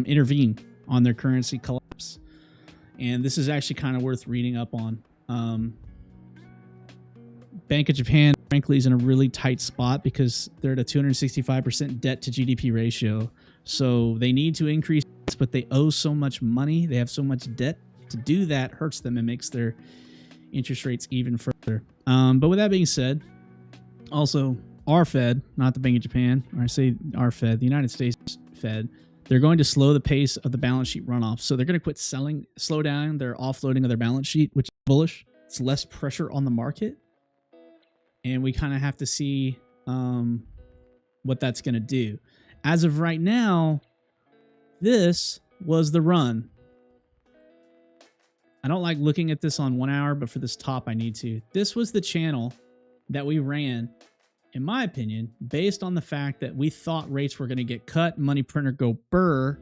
intervene on their currency collapse. And this is actually kind of worth reading up on. Bank of Japan, frankly, is in a really tight spot because they're at a 265% debt to GDP ratio. So they need to increase, but they owe so much money. They have so much debt. To do that hurts them and makes their interest rates even further. But with that being said, also, our Fed, not the Bank of Japan, or I say our Fed, the United States Fed, they're going to slow the pace of the balance sheet runoff. So they're going to quit selling, slow down their offloading of their balance sheet, which is bullish. It's less pressure on the market. And we kind of have to see what that's going to do. As of right now, this was the run. I don't like looking at this on 1 hour, but for this top, I need to. This was the channel that we ran, in my opinion, based on the fact that we thought rates were going to get cut, money printer go burr,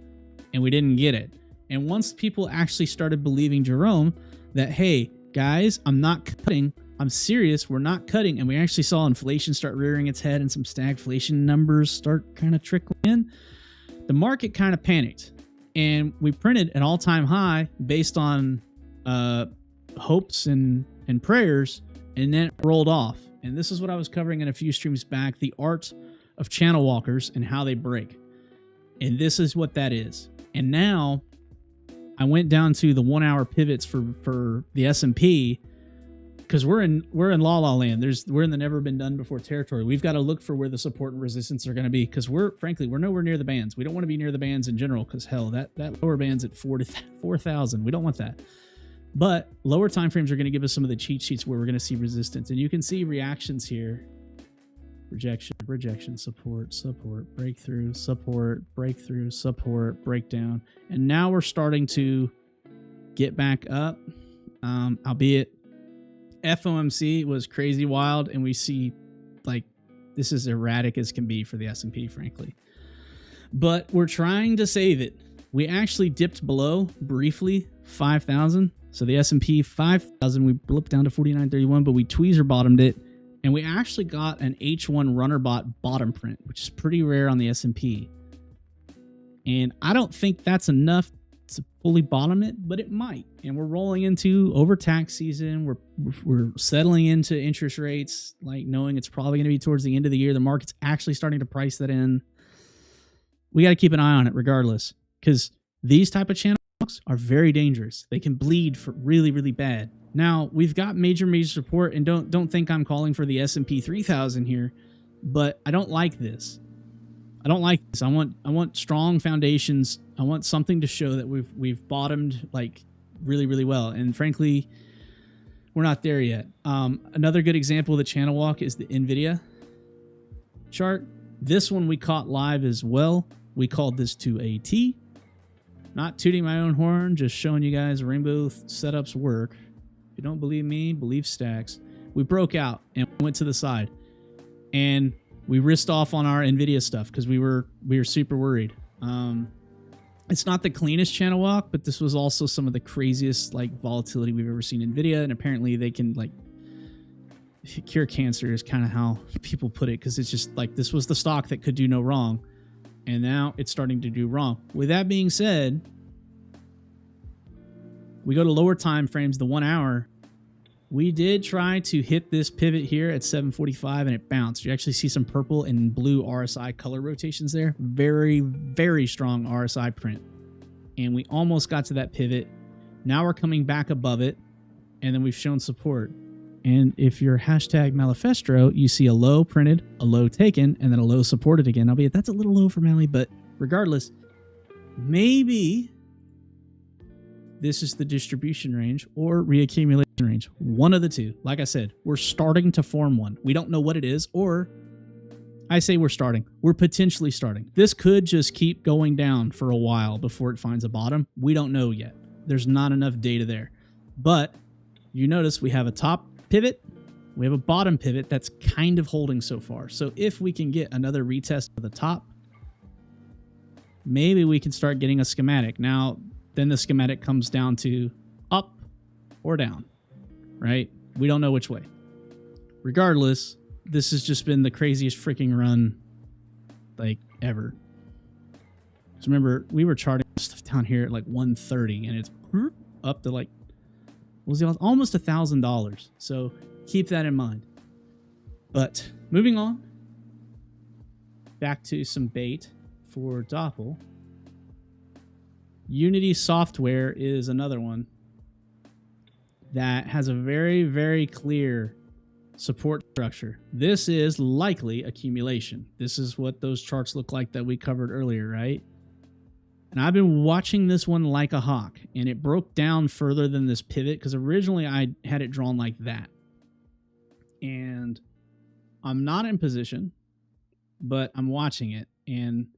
and we didn't get it. And once people actually started believing Jerome that, hey, guys, I'm not cutting, I'm serious, we're not cutting, and we actually saw inflation start rearing its head and some stagflation numbers start kind of trickling in, the market kind of panicked. And we printed an all-time high based on hopes and prayers, and then it rolled off. And this is what I was covering in a few streams back, the art of channel walkers and how they break. And this is what that is. And now I went down to the 1 hour pivots for the S&P because we're in la la land. We're in the never been done before territory. We've got to look for where the support and resistance are going to be because we're nowhere near the bands. We don't want to be near the bands in general because hell, that lower band's at 4,000. We don't want that. But lower time frames are going to give us some of the cheat sheets where we're going to see resistance. And you can see reactions here. Rejection, support, breakthrough, support, breakthrough, support, breakdown. And now we're starting to get back up. Albeit FOMC was crazy wild. And we see like this is erratic as can be for the S&P, frankly. But we're trying to save it. We actually dipped below briefly 5,000. So the S&P 5,000, we blipped down to 49.31, but we tweezer bottomed it. And we actually got an H1 runner bot bottom print, which is pretty rare on the S&P. And I don't think that's enough to fully bottom it, but it might. And we're rolling into over tax season. We're settling into interest rates, like knowing it's probably going to be towards the end of the year. The market's actually starting to price that in. We got to keep an eye on it regardless, because these type of channel walks are very dangerous. They can bleed for really, really bad. Now, we've got major support, and don't think I'm calling for the S&P 3000 here, but I don't like this. I don't like this. I want strong foundations. I want something to show that we've bottomed like really, really well. And frankly, we're not there yet. Another good example of the channel walk is the NVIDIA chart. This one we caught live as well. We called this 2AT. Not tooting my own horn, just showing you guys rainbow setups work. If you don't believe me, believe Stacks. We broke out and went to the side. And we risked off on our NVIDIA stuff because we were super worried. It's not the cleanest channel walk, but this was also some of the craziest like volatility we've ever seen in NVIDIA, and apparently they can like cure cancer is kind of how people put it, because it's just like this was the stock that could do no wrong, and now it's starting to do wrong. With that being said, we go to lower time frames, the 1 hour. We did try to hit this pivot here at 745 and it bounced. You actually see some purple and blue RSI color rotations there. Very, very strong RSI print. And we almost got to that pivot. Now we're coming back above it, and then we've shown support. And if you're hashtag Malifestro, you see a low printed, a low taken, and then a low supported again. Albeit that's a little low for Mally, but regardless, maybe this is the distribution range or reaccumulation range. One of the two. Like I said, we're starting to form one. We don't know what it is, or I say we're starting. We're potentially starting. This could just keep going down for a while before it finds a bottom. We don't know yet. There's not enough data there. But you notice we have a top pivot. We have a bottom pivot that's kind of holding so far. So if we can get another retest of the top, maybe we can start getting a schematic. Now, then the schematic comes down to up or down, right? We don't know which way. Regardless, this has just been the craziest freaking run like ever. So remember, we were charting stuff down here at like 130, and it's up to like, what was it, almost $1,000. So keep that in mind. But moving on, back to some bait for Doppel. Unity Software is another one that has a very, very clear support structure. This is likely accumulation. This is what those charts look like that we covered earlier, right? And I've been watching this one like a hawk, and it broke down further than this pivot because originally I had it drawn like that. And I'm not in position, but I'm watching it and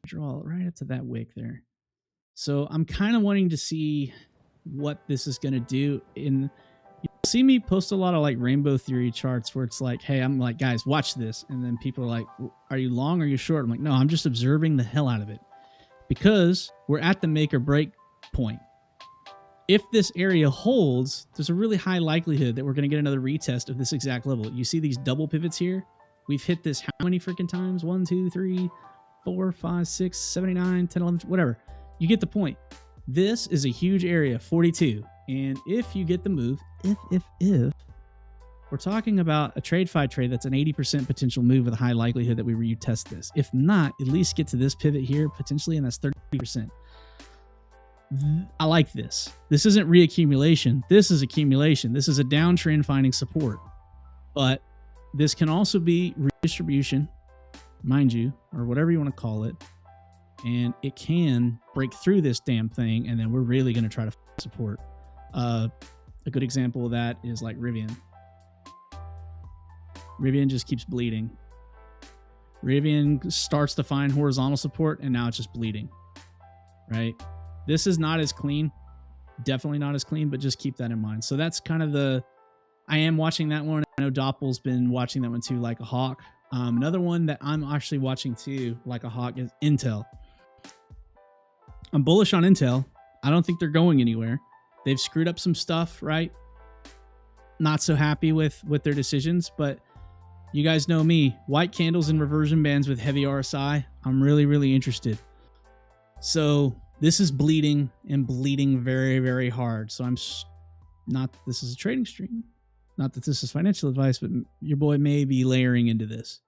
draw it right up to that wick there. So I'm kind of wanting to see what this is going to do. You'll see me post a lot of like rainbow theory charts where it's like, hey, I'm like, guys, watch this. And then people are like, are you long or are you short? I'm like, no, I'm just observing the hell out of it because we're at the make or break point. If this area holds, there's a really high likelihood that we're going to get another retest of this exact level. You see these double pivots here? We've hit this how many freaking times? 1, 2, 3, 4, 5, 6, 79, 10, 11, whatever. You get the point. This is a huge area, 42. And if you get the move, if we're talking about a tradfi trade that's an 80% potential move with a high likelihood that we retest this. If not, at least get to this pivot here potentially, and that's 30%. I like this. This isn't reaccumulation. This is accumulation. This is a downtrend finding support. But this can also be redistribution, mind you, or whatever you want to call it. And it can break through this damn thing, and then we're really going to try to support. A good example of that is like Rivian. Rivian just keeps bleeding. Rivian starts to find horizontal support, and now it's just bleeding, right? This is not as clean. Definitely not as clean, but just keep that in mind. So that's kind of I am watching that one. I know Doppel's been watching that one too, like a hawk. Another one that I'm actually watching too, like a hawk, is Intel. I'm bullish on Intel. I don't think they're going anywhere. They've screwed up some stuff, right? Not so happy with their decisions, but you guys know me. White candles and reversion bands with heavy RSI. I'm really, really interested. So This is bleeding and bleeding very, very hard. So I'm not that this is a trading stream, not that this is financial advice, but your boy may be layering into this.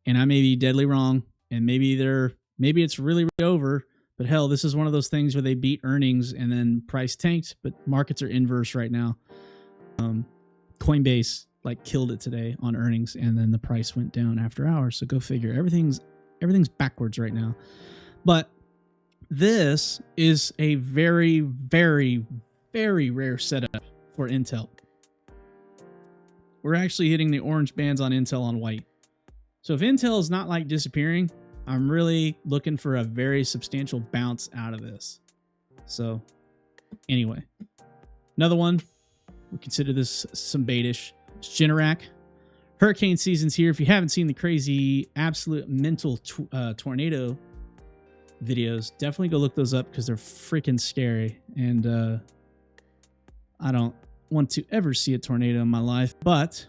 And I may be deadly wrong. And maybe it's really, really over. But hell, this is one of those things where they beat earnings and then price tanked, but markets are inverse right now. Coinbase like killed it today on earnings, and then the price went down after hours. So go figure. Everything's backwards right now. But this is a very, very, very rare setup for Intel. We're actually hitting the orange bands on Intel on white. So if Intel is not like disappearing, I'm really looking for a very substantial bounce out of this. So anyway, another one, we consider this some baitish. It's Generac. Hurricane season's here. If you haven't seen the crazy, absolute mental tornado videos, definitely go look those up because they're freaking scary. And I don't want to ever see a tornado in my life, but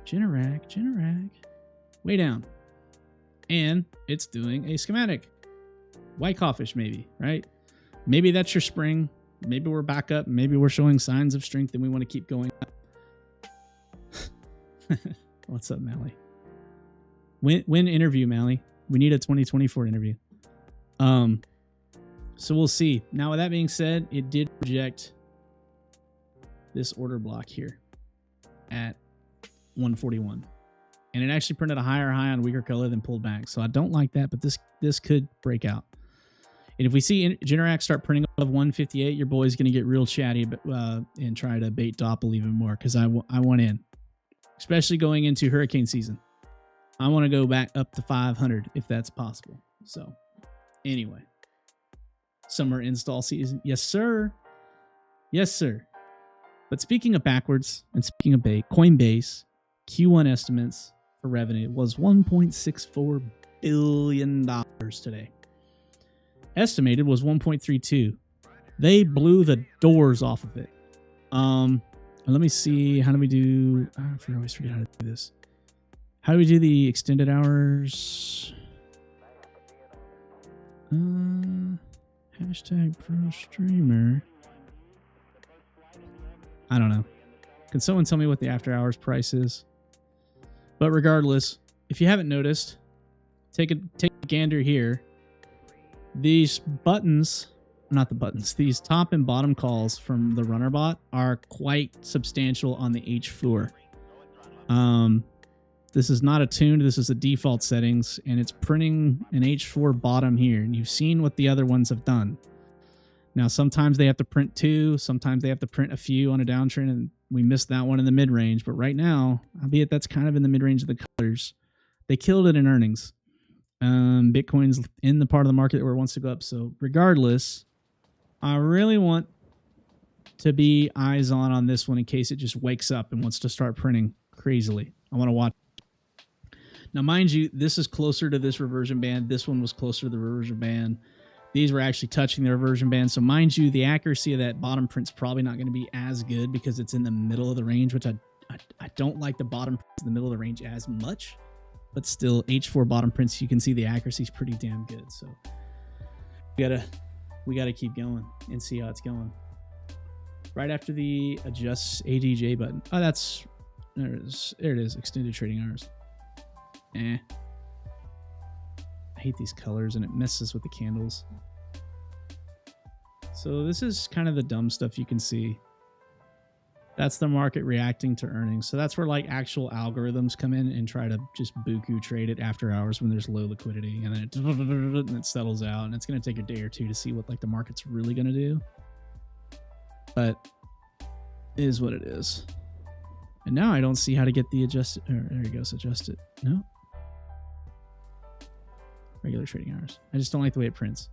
Generac, way down. And it's doing a schematic. Wyckoff-ish maybe, right? Maybe that's your spring. Maybe we're back up. Maybe we're showing signs of strength and we want to keep going up. What's up, Mally? Win interview, Mally. We need a 2024 interview. So we'll see. Now, with that being said, it did reject this order block here at 141. And it actually printed a higher high on weaker color than pulled back. So I don't like that, but this could break out. And if we see Generac start printing above 158, your boy's going to get real chatty and try to bait Doppel even more because I want in. Especially going into hurricane season. I want to go back up to 500 if that's possible. So anyway, summer install season. Yes, sir. Yes, sir. But speaking of backwards and speaking of Coinbase, Q1 estimates for revenue was $1.64 billion today. Estimated was 1.32. They blew the doors off of it. Let me see. How do we do? I always forget how to do this. How do we do the extended hours? Hashtag pro streamer. I don't know. Can someone tell me what the after hours price is? But regardless, if you haven't noticed, take a gander here. These buttons, not the buttons, these top and bottom calls from the runner bot are quite substantial on the H floor. This is not attuned. This is the default settings, and it's printing an H4 bottom here. And you've seen what the other ones have done. Now, sometimes they have to print 2. Sometimes they have to print a few on a downtrend, and we missed that one in the mid-range. But right now, albeit that's kind of in the mid-range of the colors, they killed it in earnings. Bitcoin's in the part of the market where it wants to go up. So regardless, I really want to be eyes on this one in case it just wakes up and wants to start printing crazily. I want to watch. Now, mind you, this is closer to this reversion band. This one was closer to the reversion band. These were actually touching the reversion band. So mind you, the accuracy of that bottom print's probably not going to be as good because it's in the middle of the range, which I don't like the bottom prints in the middle of the range as much. But still, H4 bottom prints, you can see the accuracy is pretty damn good. So we gotta keep going and see how it's going. Right after the adjust ADJ button. Oh, there it is. There it is. Extended trading hours. I hate these colors and it messes with the candles. So this is kind of the dumb stuff you can see. That's the market reacting to earnings. So that's where like actual algorithms come in and try to just buku trade it after hours when there's low liquidity, and then it settles out, and it's going to take a day or two to see what like the market's really going to do. But it is what it is. And now I don't see how to get the adjusted. There he goes, adjust it. No. Regular trading hours. I just don't like the way it prints.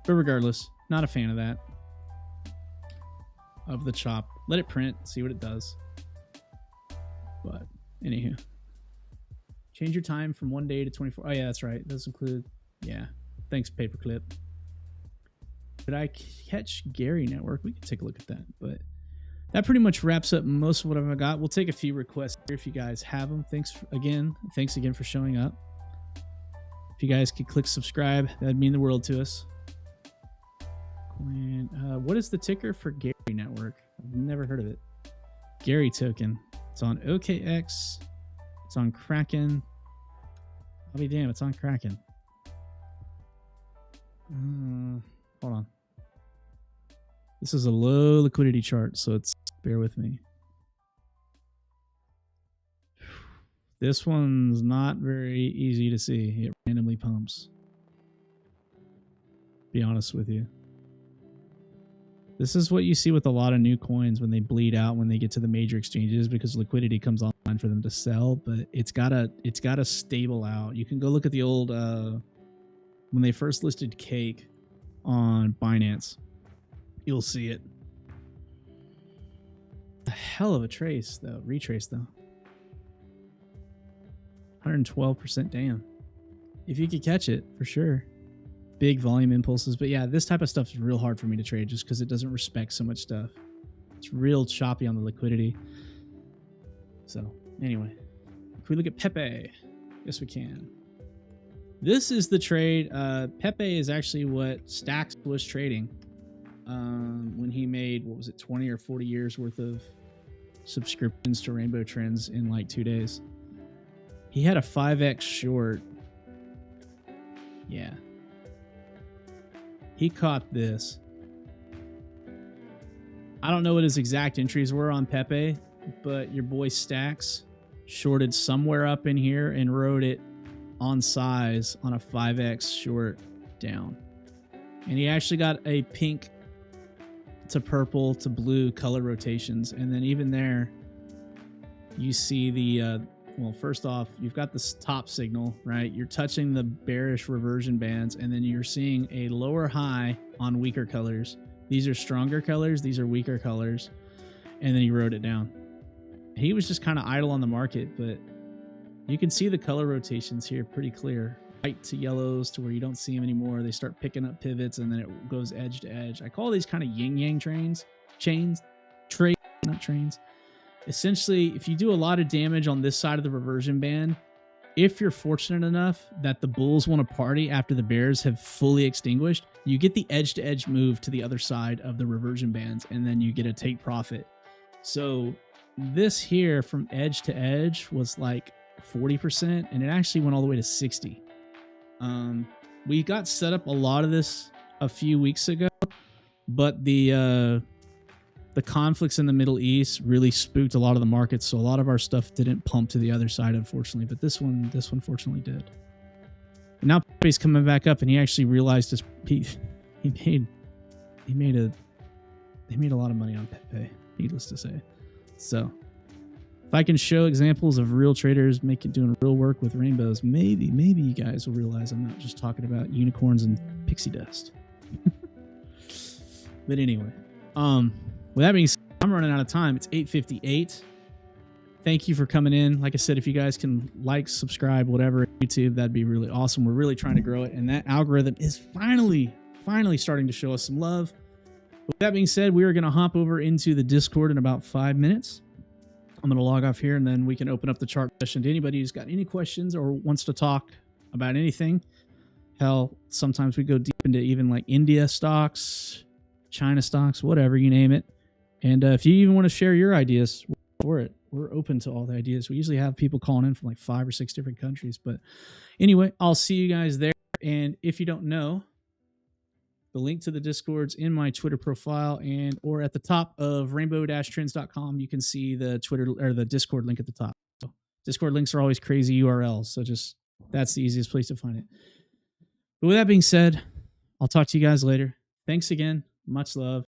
But regardless, not a fan of that. Of the chop. Let it print, see what it does. But anywho. Change your time from 1 day to 24. Oh yeah, that's right. It does include, yeah. Thanks, Paperclip. Did I catch Gary Network? We can take a look at that. But that pretty much wraps up most of what I've got. We'll take a few requests here if you guys have them. Thanks again for showing up. If you guys could click subscribe, that'd mean the world to us. What is the ticker for Gary Network? I've never heard of it. Gary token. It's on OKX. It's on Kraken. I'll be damned, it's on Kraken. Hold on. This is a low liquidity chart, so it's bear with me. This one's not very easy to see. It randomly pumps. Be honest with you. This is what you see with a lot of new coins when they bleed out when they get to the major exchanges because liquidity comes online for them to sell, but it's gotta stable out. You can go look at the old when they first listed Cake on Binance. You'll see it. A hell of a trace though, retrace though. 112% damn. If you could catch it, for sure. Big volume impulses. But yeah, this type of stuff is real hard for me to trade just because it doesn't respect so much stuff. It's real choppy on the liquidity. So anyway, can we look at Pepe? Yes, we can. This is the trade. Pepe is actually what Stacks was trading when he made, what was it, 20 or 40 years worth of subscriptions to Rainbow Trends in like 2 days. He had a 5x short. Yeah. He caught this. I don't know what his exact entries were on Pepe, but your boy Stacks shorted somewhere up in here and rode it on size on a 5x short down. And he actually got a pink to purple to blue color rotations. And then even there, you see the, well, first off, you've got this top signal, right? You're touching the bearish reversion bands, and then you're seeing a lower high on weaker colors. These are stronger colors. These are weaker colors. And then he wrote it down. He was just kind of idle on the market, but you can see the color rotations here pretty clear. White to yellows to where you don't see them anymore. They start picking up pivots, and then it goes edge to edge. I call these kind of yin-yang trades. Not trains. Essentially, if you do a lot of damage on this side of the reversion band, if you're fortunate enough that the bulls want to party after the bears have fully extinguished, you get the edge-to-edge move to the other side of the reversion bands, and then you get a take profit. So this here from edge to edge was like 40%, and it actually went all the way to 60. We got set up a lot of this a few weeks ago, but the conflicts in the Middle East really spooked a lot of the markets, so a lot of our stuff didn't pump to the other side, unfortunately. But this one fortunately did. And now Pepe's coming back up, and he actually realized he made a lot of money on Pepe, needless to say. So if I can show examples of real traders doing real work with rainbows, maybe you guys will realize I'm not just talking about unicorns and pixie dust. But anyway, with that being said, I'm running out of time. It's 8:58. Thank you for coming in. Like I said, if you guys can like, subscribe, whatever, YouTube, that'd be really awesome. We're really trying to grow it, and that algorithm is finally starting to show us some love. With that being said, we are going to hop over into the Discord in about 5 minutes. I'm going to log off here, and then we can open up the chart session to anybody who's got any questions or wants to talk about anything. Hell, sometimes we go deep into even like India stocks, China stocks, whatever, you name it. And if you even want to share your ideas for it, we're open to all the ideas. We usually have people calling in from like 5 or 6 different countries. But anyway, I'll see you guys there. And if you don't know, the link to the Discord's in my Twitter profile, or at the top of rainbow-trends.com, you can see the Twitter or the Discord link at the top. So Discord links are always crazy URLs, so just that's the easiest place to find it. But with that being said, I'll talk to you guys later. Thanks again. Much love.